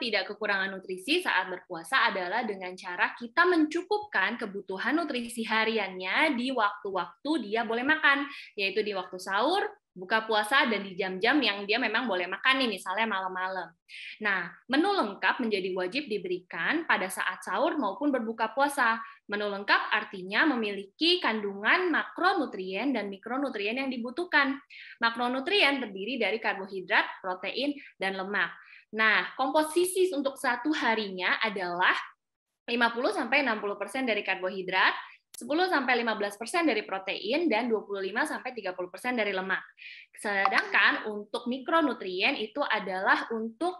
tidak kekurangan nutrisi saat berpuasa adalah dengan cara kita mencukupkan kebutuhan nutrisi hariannya di waktu-waktu dia boleh makan, yaitu di waktu sahur, buka puasa, dan di jam-jam yang dia memang boleh makan nih, misalnya malam-malam. Nah, menu lengkap menjadi wajib diberikan pada saat sahur maupun berbuka puasa. Menu lengkap artinya memiliki kandungan makronutrien dan mikronutrien yang dibutuhkan. Makronutrien terdiri dari karbohidrat, protein, dan lemak. Nah, komposisi untuk satu harinya adalah 50-60% dari karbohidrat, 10-15% dari protein, dan 25-30% dari lemak. Sedangkan untuk mikronutrien itu adalah untuk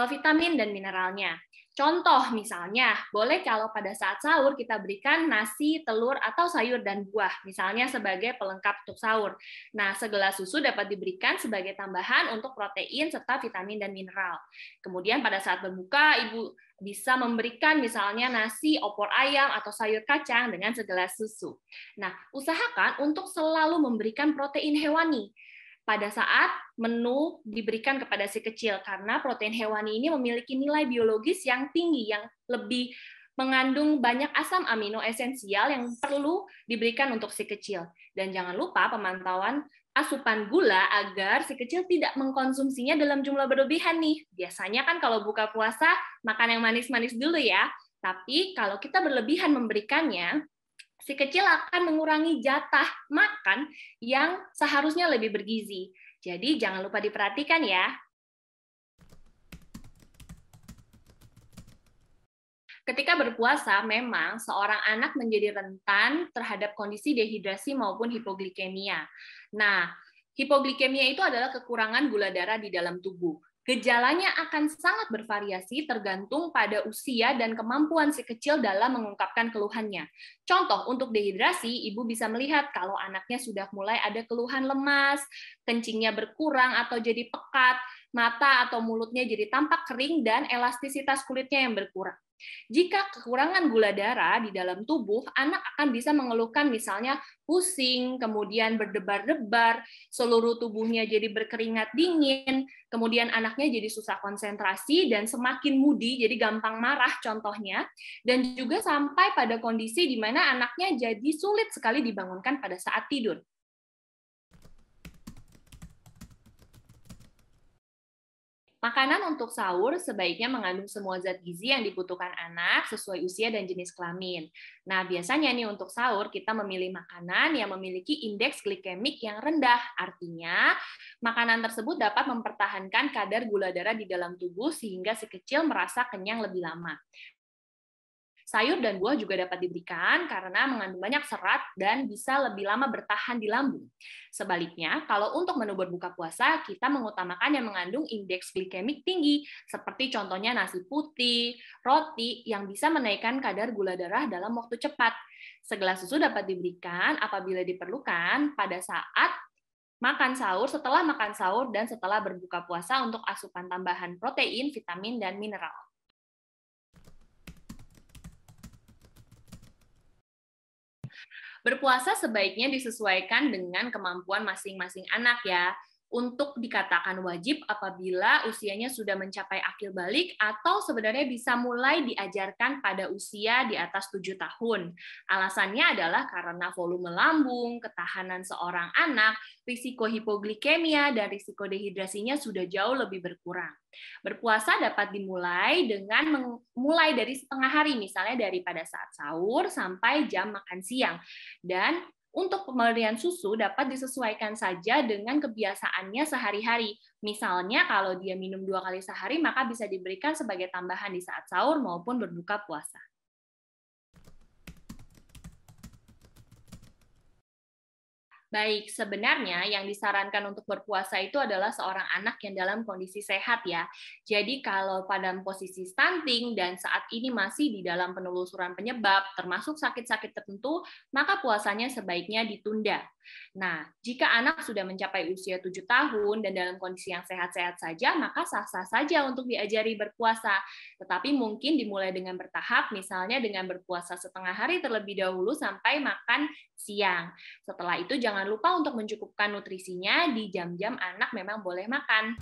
vitamin dan mineralnya. Contoh misalnya, boleh kalau pada saat sahur kita berikan nasi, telur, atau sayur dan buah, misalnya sebagai pelengkap untuk sahur. Nah, segelas susu dapat diberikan sebagai tambahan untuk protein serta vitamin dan mineral. Kemudian pada saat berbuka, Ibu bisa memberikan misalnya nasi, opor ayam, atau sayur kacang dengan segelas susu. Nah, usahakan untuk selalu memberikan protein hewani pada saat menu diberikan kepada si kecil, karena protein hewani ini memiliki nilai biologis yang tinggi, yang lebih mengandung banyak asam amino esensial yang perlu diberikan untuk si kecil. Dan jangan lupa pemantauan asupan gula agar si kecil tidak mengkonsumsinya dalam jumlah berlebihan nih. Biasanya kan kalau buka puasa makan yang manis-manis dulu ya, tapi kalau kita berlebihan memberikannya, si kecil akan mengurangi jatah makan yang seharusnya lebih bergizi. Jadi jangan lupa diperhatikan ya. Ketika berpuasa, memang seorang anak menjadi rentan terhadap kondisi dehidrasi maupun hipoglikemia. Nah, hipoglikemia itu adalah kekurangan gula darah di dalam tubuh. Gejalanya akan sangat bervariasi tergantung pada usia dan kemampuan si kecil dalam mengungkapkan keluhannya. Contoh, untuk dehidrasi, ibu bisa melihat kalau anaknya sudah mulai ada keluhan lemas, kencingnya berkurang atau jadi pekat, mata atau mulutnya jadi tampak kering, dan elastisitas kulitnya yang berkurang. Jika kekurangan gula darah di dalam tubuh, anak akan bisa mengeluhkan misalnya pusing, kemudian berdebar-debar, seluruh tubuhnya jadi berkeringat dingin, kemudian anaknya jadi susah konsentrasi dan semakin moody, jadi gampang marah contohnya, dan juga sampai pada kondisi di mana anaknya jadi sulit sekali dibangunkan pada saat tidur. Makanan untuk sahur sebaiknya mengandung semua zat gizi yang dibutuhkan anak sesuai usia dan jenis kelamin. Nah, biasanya nih untuk sahur kita memilih makanan yang memiliki indeks glikemik yang rendah. Artinya, makanan tersebut dapat mempertahankan kadar gula darah di dalam tubuh sehingga si kecil merasa kenyang lebih lama. Sayur dan buah juga dapat diberikan karena mengandung banyak serat dan bisa lebih lama bertahan di lambung. Sebaliknya, kalau untuk menu berbuka puasa, kita mengutamakan yang mengandung indeks glikemik tinggi, seperti contohnya nasi putih, roti, yang bisa menaikkan kadar gula darah dalam waktu cepat. Segelas susu dapat diberikan apabila diperlukan pada saat makan sahur, setelah makan sahur, dan setelah berbuka puasa untuk asupan tambahan protein, vitamin, dan mineral. Berpuasa sebaiknya disesuaikan dengan kemampuan masing-masing anak ya. Untuk dikatakan wajib apabila usianya sudah mencapai akil balik atau sebenarnya bisa mulai diajarkan pada usia di atas 7 tahun. Alasannya adalah karena volume lambung, ketahanan seorang anak, risiko hipoglikemia, dan risiko dehidrasinya sudah jauh lebih berkurang. Berpuasa dapat dimulai dengan mulai dari setengah hari, misalnya daripada saat sahur sampai jam makan siang. Dan untuk pemberian susu dapat disesuaikan saja dengan kebiasaannya sehari-hari. Misalnya kalau dia minum 2 kali sehari, maka bisa diberikan sebagai tambahan di saat sahur maupun berbuka puasa. Baik, sebenarnya yang disarankan untuk berpuasa itu adalah seorang anak yang dalam kondisi sehat ya. Jadi kalau pada posisi stunting dan saat ini masih di dalam penelusuran penyebab, termasuk sakit-sakit tertentu, maka puasanya sebaiknya ditunda. Nah, jika anak sudah mencapai usia 7 tahun dan dalam kondisi yang sehat-sehat saja, maka sah-sah saja untuk diajari berpuasa. Tetapi mungkin dimulai dengan bertahap, misalnya dengan berpuasa setengah hari terlebih dahulu sampai makan siang. Setelah itu jangan lupa untuk mencukupkan nutrisinya di jam-jam anak memang boleh makan.